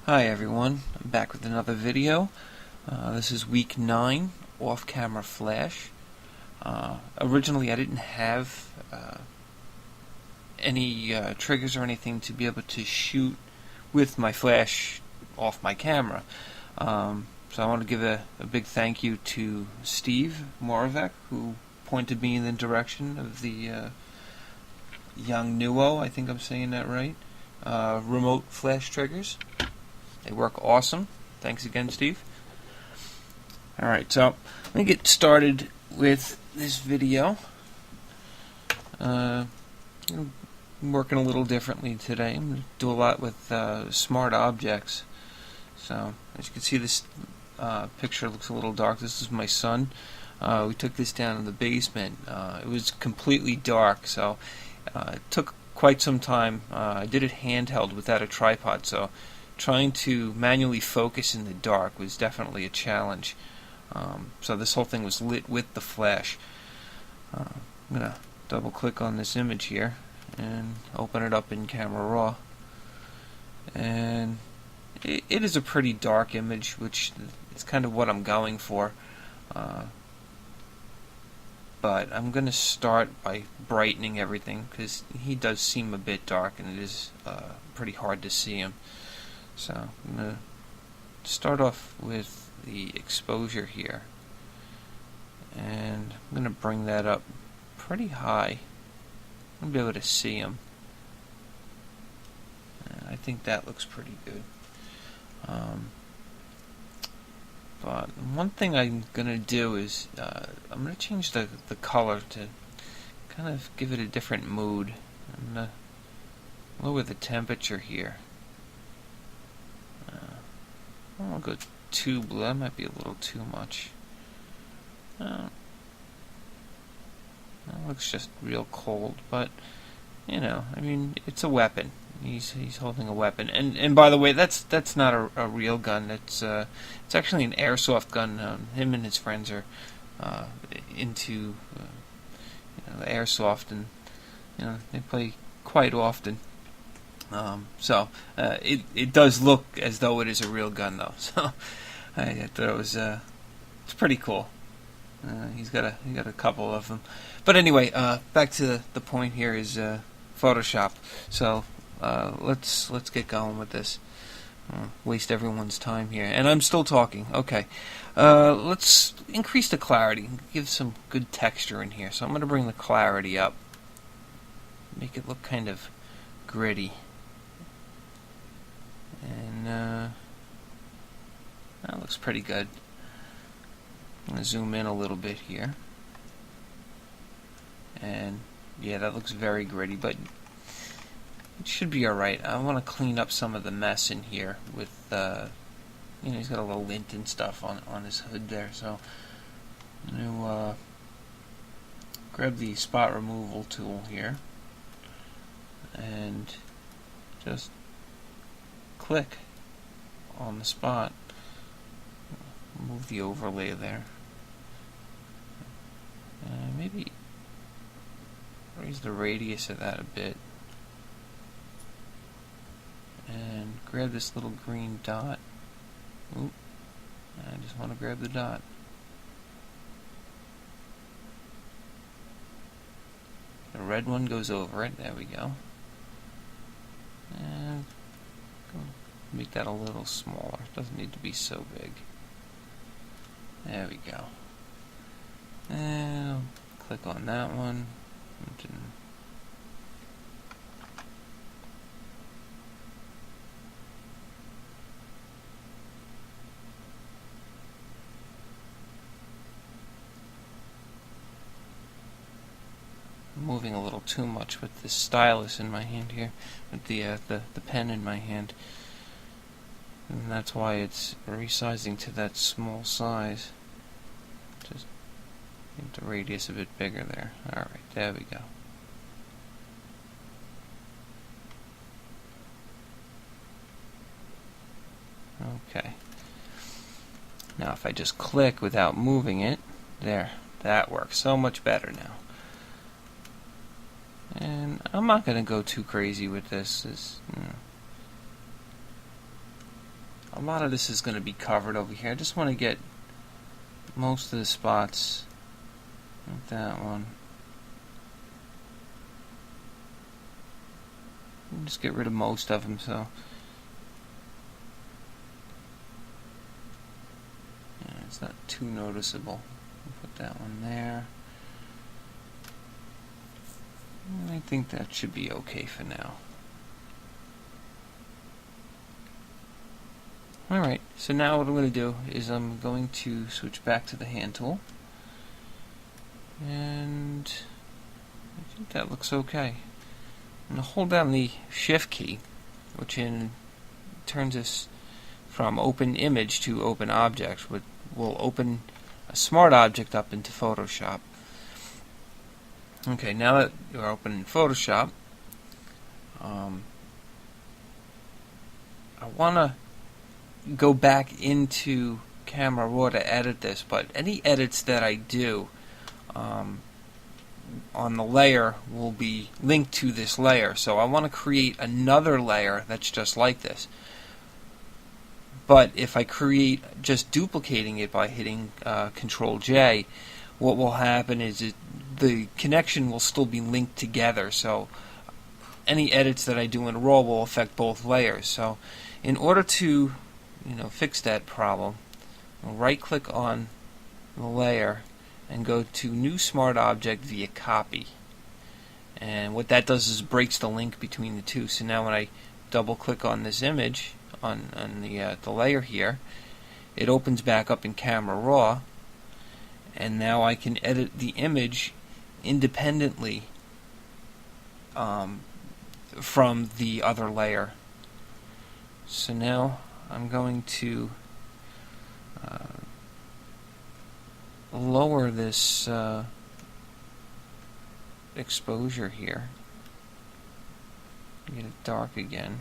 Hi everyone, I'm back with another video. This is week 9, off-camera flash. Originally I didn't have any triggers or anything to be able to shoot with my flash off my camera. So I want to give a big thank you to Steve Moravec, who pointed me in the direction of the Yongnuo, I think I'm saying that right, remote flash triggers. They work awesome. Thanks again, Steve. Alright, so let me get started with this video. I'm working a little differently today. I'm going to do a lot with smart objects. So, as you can see, this picture looks a little dark. This is my son. We took this down in the basement. It was completely dark, so it took quite some time. I did it handheld without a tripod, so trying to manually focus in the dark was definitely a challenge. So this whole thing was lit with the flash. I'm going to double click on this image here and open it up in Camera Raw. And it is a pretty dark image, which is kind of what I'm going for. But I'm going to start by brightening everything, because he does seem a bit dark and it is pretty hard to see him. So I'm going to start off with the exposure here, and I'm going to bring that up pretty high. I'm going to be able to see him. I think that looks pretty good. But one thing I'm going to do is I'm going to change the color to kind of give it a different mood. I'm going to lower the temperature here. I won't go too blue. That might be a little too much. That looks just real cold, but you know, I mean, it's a weapon. He's holding a weapon, and by the way, that's not a real gun. It's actually an airsoft gun. Him and his friends are into the airsoft, and they play quite often. So it does look as though it is a real gun, though. So I thought it was it's pretty cool. He's got a couple of them. But anyway, back to the point here is Photoshop. So let's get going with this. Waste everyone's time here, and I'm still talking. Okay, let's increase the clarity. Give some good texture in here. So I'm going to bring the clarity up. Make it look kind of gritty. And that looks pretty good. I'm going to zoom in a little bit here. And yeah, that looks very gritty, but it should be alright. I want to clean up some of the mess in here with, he's got a little lint and stuff on his hood there. So I'm going to grab the spot removal tool here and just click on the spot. Move the overlay there. Maybe raise the radius of that a bit. And grab this little green dot. Oop. I just want to grab the dot. The red one goes over it. There we go. And make that a little smaller. It doesn't need to be so big. There we go. And I'll click on that one. I'm moving a little too much with this stylus in my hand here, with the pen in my hand. And that's why it's resizing to that small size. Just make the radius a bit bigger there. Alright, there we go. Okay. Now if I just click without moving it, there, that works so much better now. And I'm not going to go too crazy with this. lot of this is going to be covered over here. I just want to get most of the spots, like that one. Just get rid of most of them, so yeah, it's not too noticeable. Put that one there. I think that should be okay for now. Alright, so now what I'm going to do is I'm going to switch back to the hand tool, and I think that looks okay. I'm going to hold down the Shift key, which turns us from open image to open object, which will open a smart object up into Photoshop. Okay, now that you're open in Photoshop, I want to go back into Camera Raw to edit this, but any edits that I do on the layer will be linked to this layer. So I want to create another layer that's just like this. But if I create just duplicating it by hitting Control J, what will happen is the connection will still be linked together. So any edits that I do in RAW will affect both layers. So in order to fix that problem, I'll right-click on the layer and go to New Smart Object via Copy. And what that does is breaks the link between the two. So now when I double-click on this image, on the layer here, it opens back up in Camera Raw, and now I can edit the image independently from the other layer. So now I'm going to lower this exposure here. Get it dark again.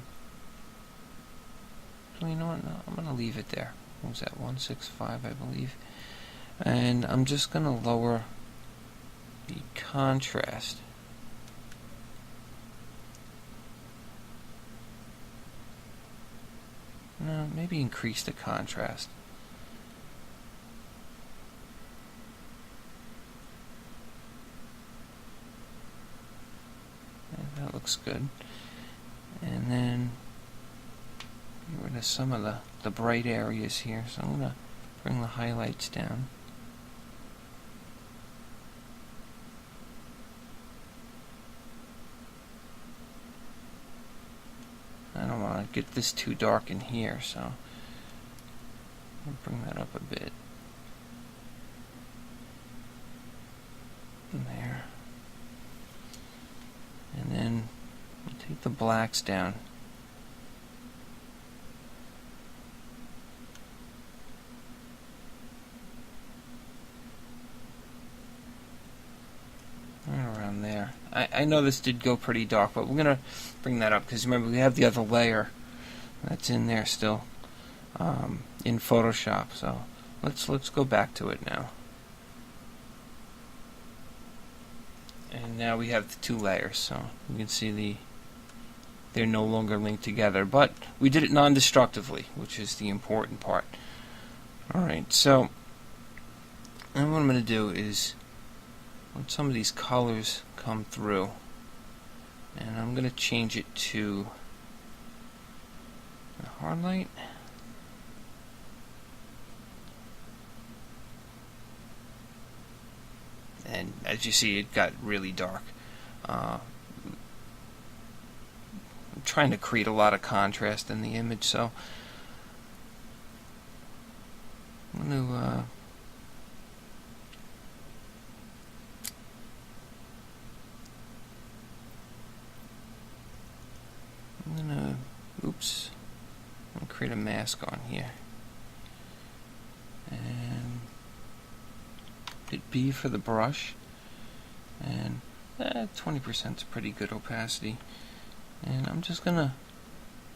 So you know what? No, I'm going to leave it there. What was that? 165, I believe. And I'm just going to lower the contrast. No, maybe increase the contrast. And that looks good. And then get rid of some of the bright areas here. So I'm going to bring the highlights down. I don't want to get this too dark in here, so I'll bring that up a bit. There. And then we'll take the blacks down. Right around there. I know this did go pretty dark, but we're going to bring that up because remember we have the other layer that's in there still in Photoshop. So let's go back to it now. And now we have the two layers, so you can see they're no longer linked together, but we did it non-destructively, which is the important part. Alright, so and what I'm going to do is let some of these colors come through, and I'm going to change it to a hard light. And as you see, it got really dark. I'm trying to create a lot of contrast in the image, so I'm going to create a mask on here. And hit B for the brush. And 20% is pretty good opacity. And I'm just going to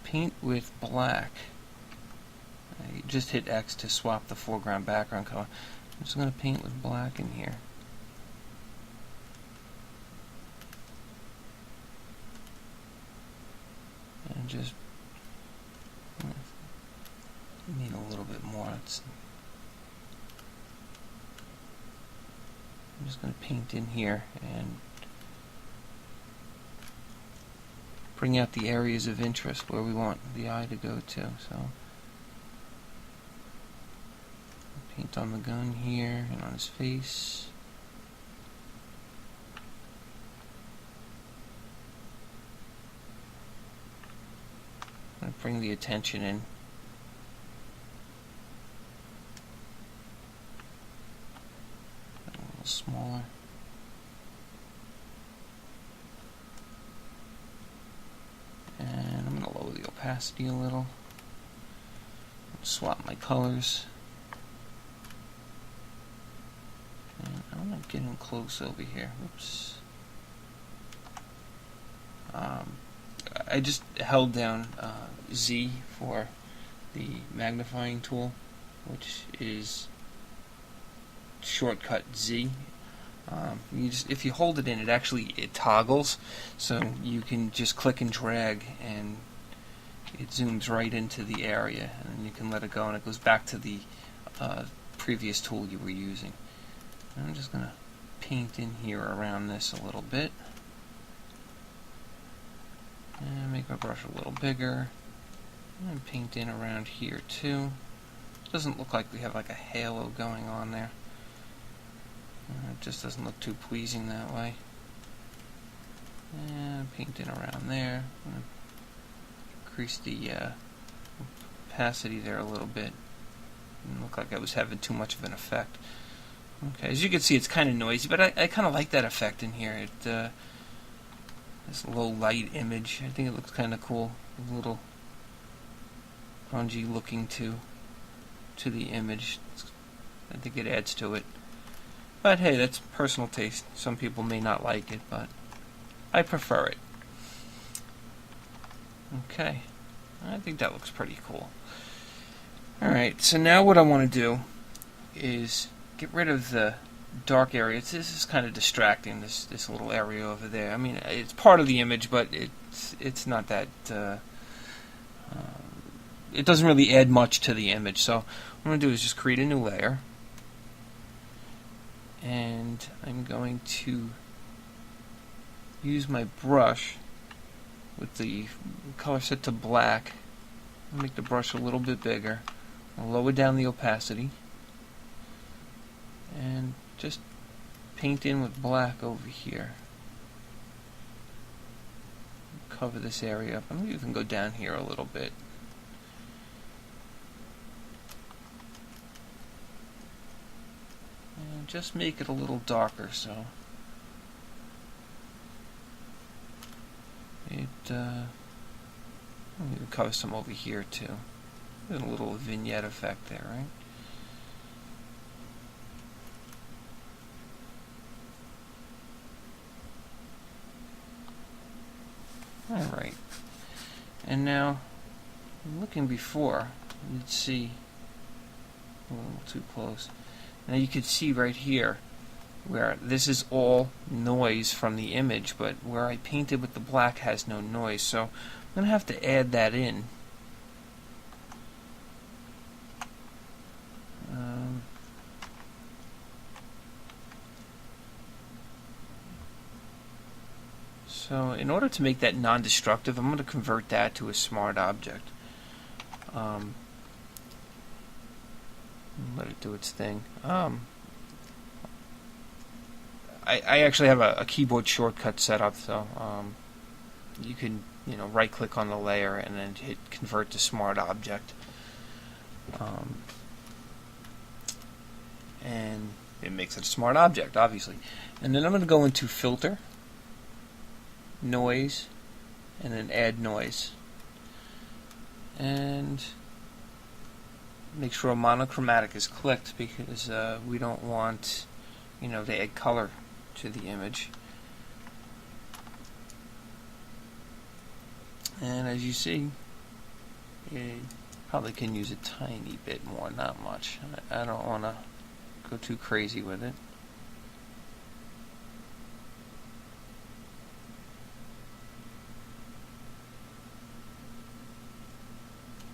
paint with black. I just hit X to swap the foreground background color. I'm just going to paint with black in here. And just need a little bit more. I'm just going to paint in here and bring out the areas of interest where we want the eye to go to. So paint on the gun here and on his face. I'm going to bring the attention in. A little smaller. And I'm going to lower the opacity a little. Swap my colors. And I'm going to get in close over here. Oops. I just held down Z for the magnifying tool, which is shortcut Z. If you hold it in, it toggles, so you can just click and drag, and it zooms right into the area, and then you can let it go, and it goes back to the previous tool you were using. And I'm just going to paint in here around this a little bit. And make my brush a little bigger. And paint in around here too. Doesn't look like we have like a halo going on there. It just doesn't look too pleasing that way. And paint in around there. Increase the opacity there a little bit. Didn't look like I was having too much of an effect. Okay, as you can see, it's kind of noisy, but I kind of like that effect in here. This low light image, I think it looks kind of cool. A little grungy looking to the image. I think it adds to it. But hey, that's personal taste. Some people may not like it, but I prefer it. Okay, I think that looks pretty cool. Alright, so now what I want to do is get rid of the dark area. This is kind of distracting, this little area over there. I mean, it's part of the image, but it's not that it doesn't really add much to the image. So what I'm going to do is just create a new layer, and I'm going to use my brush with the color set to black. I'll make the brush a little bit bigger. I'll lower down the opacity and just paint in with black over here. Cover this area up. I'm going to even go down here a little bit. And just make it a little darker, so it I'm going to cover some over here too. There's a little vignette effect there, right? Alright, and now, looking before, you'd see a little too close. Now you could see right here where this is all noise from the image, but where I painted with the black has no noise, so I'm going to have to add that in. So in order to make that non-destructive, I'm going to convert that to a smart object. Let it do its thing. I actually have a keyboard shortcut set up, so you can right-click on the layer and then hit Convert to Smart Object, and it makes it a smart object, obviously. And then I'm going to go into Filter, Noise, and then Add Noise, and make sure a monochromatic is clicked, because we don't want to add color to the image. And as you see, you probably can use a tiny bit more, not much. I don't want to go too crazy with it.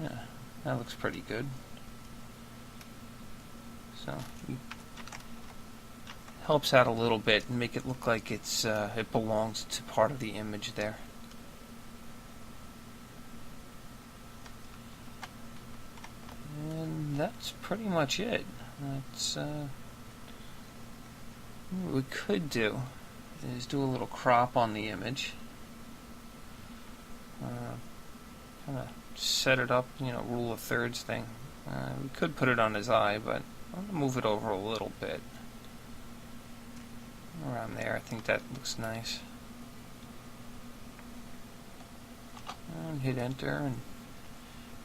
Yeah, That looks pretty good. So it helps out a little bit and make it look like it belongs to part of the image there. And that's pretty much it. That's what we could do is do a little crop on the image. Kind of set it up, rule of thirds thing. We could put it on his eye, but I'm going to move it over a little bit. Around there, I think that looks nice. And hit enter and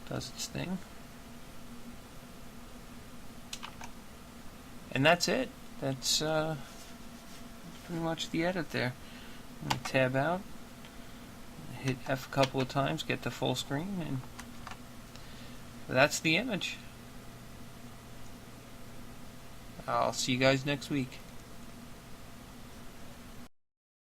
does its thing. And that's it. That's pretty much the edit there. I'm going to tab out, hit F a couple of times, get to full screen, and that's the image. I'll see you guys next week.